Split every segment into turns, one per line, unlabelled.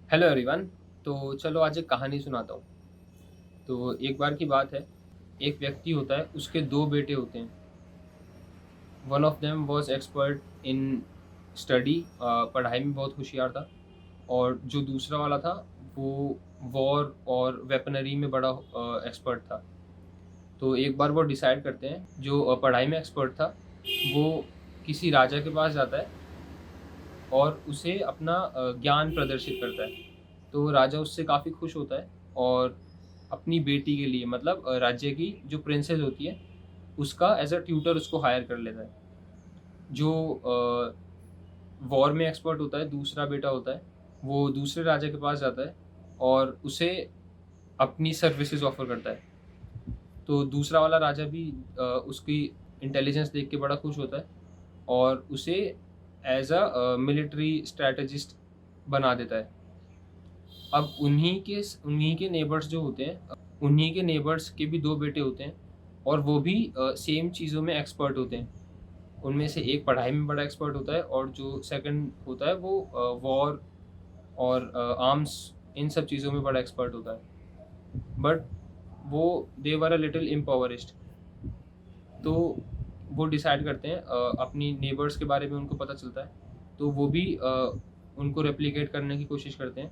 Hello everyone. तो चलो आज एक कहानी सुनाता हूँ। तो एक बार की बात है, एक व्यक्ति होता है, उसके दो बेटे होते हैं। One of them was expert in study, पढ़ाई में बहुत होशियार था। और जो दूसरा वाला था वो वॉर और वेपनरी में बड़ा एक्सपर्ट था। तो एक बार वो डिसाइड करते हैं, जो पढ़ाई में एक्सपर्ट था वो किसी राजा के पास जाता है और उसे अपना ज्ञान प्रदर्शित करता है। तो राजा उससे काफ़ी खुश होता है और अपनी बेटी के लिए, मतलब राज्य की जो प्रिंसेस होती है, उसका एज अ ट्यूटर उसको हायर कर लेता है। जो वॉर में एक्सपर्ट होता है, दूसरा बेटा होता है, वो दूसरे राजा के पास जाता है और उसे अपनी सर्विसेज ऑफर करता है। तो दूसरा वाला राजा भी उसकी इंटेलिजेंस देख के बड़ा खुश होता है और उसे एज अ मिलिट्री स्ट्रैटेजिस्ट बना देता है। अब उन्हीं के नेबर्स जो होते हैं, उन्हीं के नेबर्स के भी दो बेटे होते हैं और वो भी सेम चीज़ों में एक्सपर्ट होते हैं। उनमें से एक पढ़ाई में बड़ा एक्सपर्ट होता है और जो सेकंड होता है वो वॉर और आर्म्स, इन सब चीज़ों में बड़ा एक्सपर्ट होता है। बट वो दे वर अ लिटिल इम्पोवरिश्ड। तो वो डिसाइड करते हैं, अपनी नेबर्स के बारे में उनको पता चलता है, तो वो भी उनको रेप्लिकेट करने की कोशिश करते हैं।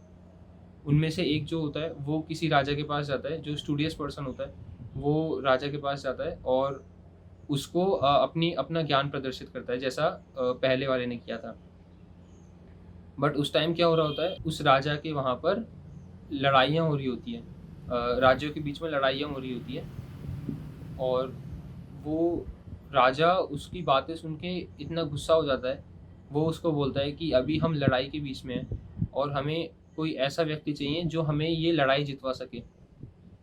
उनमें से एक जो होता है वो किसी राजा के पास जाता है, जो स्टूडियस पर्सन होता है वो राजा के पास जाता है और उसको अपनी अपना ज्ञान प्रदर्शित करता है, जैसा पहले वाले ने किया था। बट उस टाइम क्या हो रहा होता है, उस राजा के वहाँ पर लड़ाइयाँ हो रही होती हैं, राज्यों के बीच में लड़ाइयाँ हो रही होती है। और वो राजा उसकी बातें सुन के इतना गुस्सा हो जाता है, वो उसको बोलता है कि अभी हम लड़ाई के बीच में हैं और हमें कोई ऐसा व्यक्ति चाहिए जो हमें ये लड़ाई जितवा सके,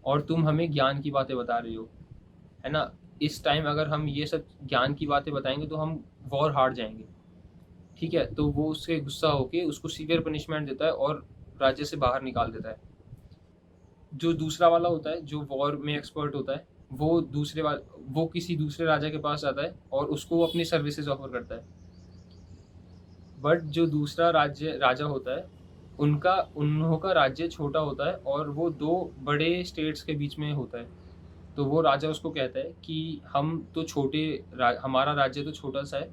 और तुम हमें ज्ञान की बातें बता रही हो, है ना। इस टाइम अगर हम ये सब ज्ञान की बातें बताएंगे तो हम वॉर हार जाएंगे। ठीक है, तो वो उससे गुस्सा होके उसको सीवियर पनिशमेंट देता है और राज्य से बाहर निकाल देता है। जो दूसरा वाला होता है, जो वॉर में एक्सपर्ट होता है, वो किसी दूसरे राजा के पास जाता है और उसको वो अपनी सर्विसेज ऑफर करता है। बट जो दूसरा राज्य राजा होता है, उनका उन्हों का राज्य छोटा होता है और वो दो बड़े स्टेट्स के बीच में होता है। तो वो राजा उसको कहता है कि हम तो हमारा राज्य तो छोटा सा है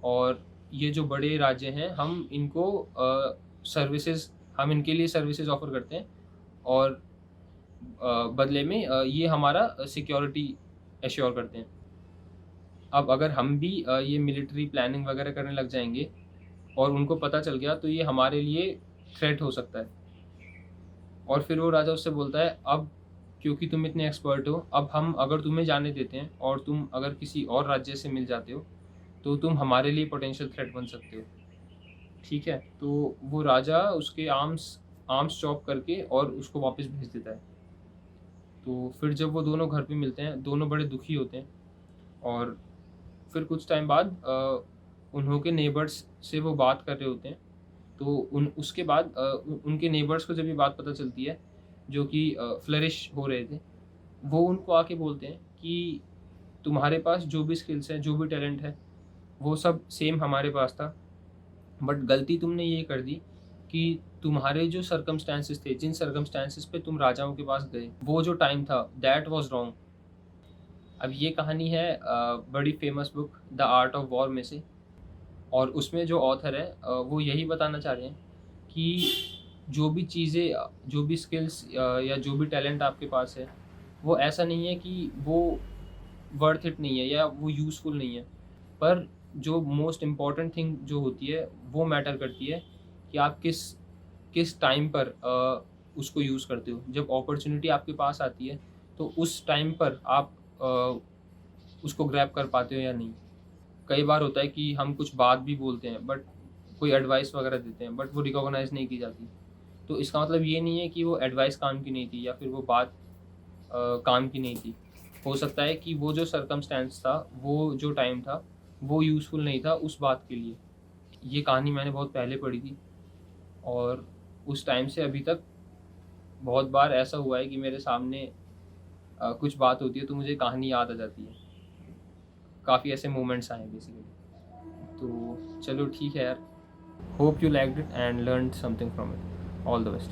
और ये जो बड़े राज्य हैं हम इनको सर्विसेज हम इनके लिए सर्विसेज ऑफर करते हैं और बदले में ये हमारा सिक्योरिटी एश्योर करते हैं। अब अगर हम भी ये मिलिट्री प्लानिंग वगैरह करने लग जाएंगे और उनको पता चल गया तो ये हमारे लिए थ्रेट हो सकता है। और फिर वो राजा उससे बोलता है, अब क्योंकि तुम इतने एक्सपर्ट हो, अब हम अगर तुम्हें जाने देते हैं और तुम अगर किसी और राज्य से मिल जाते हो तो तुम हमारे लिए पोटेंशियल थ्रेट बन सकते हो। ठीक है, तो वो राजा उसके आर्म्स आर्म्स चॉप करके और उसको वापस भेज देता है। तो फिर जब वो दोनों घर पे मिलते हैं, दोनों बड़े दुखी होते हैं। और फिर कुछ टाइम बाद उन्हों के नेबर्स से वो बात कर रहे होते हैं। तो उसके बाद उनके नेबर्स को जब ये बात पता चलती है, जो कि फ्लरिश हो रहे थे, वो उनको आके बोलते हैं कि तुम्हारे पास जो भी स्किल्स हैं, जो भी टैलेंट है, वो सब सेम हमारे पास था। बट गलती तुमने ये कर दी कि तुम्हारे जो सर्कमस्टांसेस थे, जिन सर्कमस्टांसेस पे तुम राजाओं के पास गए, वो जो टाइम था दैट वाज रॉन्ग। अब ये कहानी है बड़ी famous book the art of war में से। और उसमें जो ऑथर है वो यही बताना चाह रहे हैं कि जो भी चीज़ें, जो भी स्किल्स या जो भी टैलेंट आपके पास है, वो ऐसा नहीं है कि वो वर्थ इट नहीं है या वो यूज़फुल नहीं है। पर जो मोस्ट इम्पॉर्टेंट थिंग जो होती है वो मैटर करती है कि आप किस किस टाइम पर उसको यूज़ करते हो। जब अपॉर्चुनिटी आपके पास आती है तो उस टाइम पर आप उसको ग्रैब कर पाते हो या नहीं। कई बार होता है कि हम कुछ बात भी बोलते हैं, बट कोई एडवाइस वगैरह देते हैं, बट वो रिकॉग्नाइज़ नहीं की जाती। तो इसका मतलब ये नहीं है कि वो एडवाइस काम की नहीं थी या फिर वो बात काम की नहीं थी। हो सकता है कि वो जो सर्कमस्टेंस था, वो जो टाइम था, वो यूज़फुल नहीं था उस बात के लिए। ये कहानी मैंने बहुत पहले पढ़ी थी और उस टाइम से अभी तक बहुत बार ऐसा हुआ है कि मेरे सामने कुछ बात होती है तो मुझे कहानी याद आ जाती है। काफ़ी ऐसे मोमेंट्स आए हैं बेसिकली। तो चलो ठीक है यार, hope you liked it and learn something from it. All the best.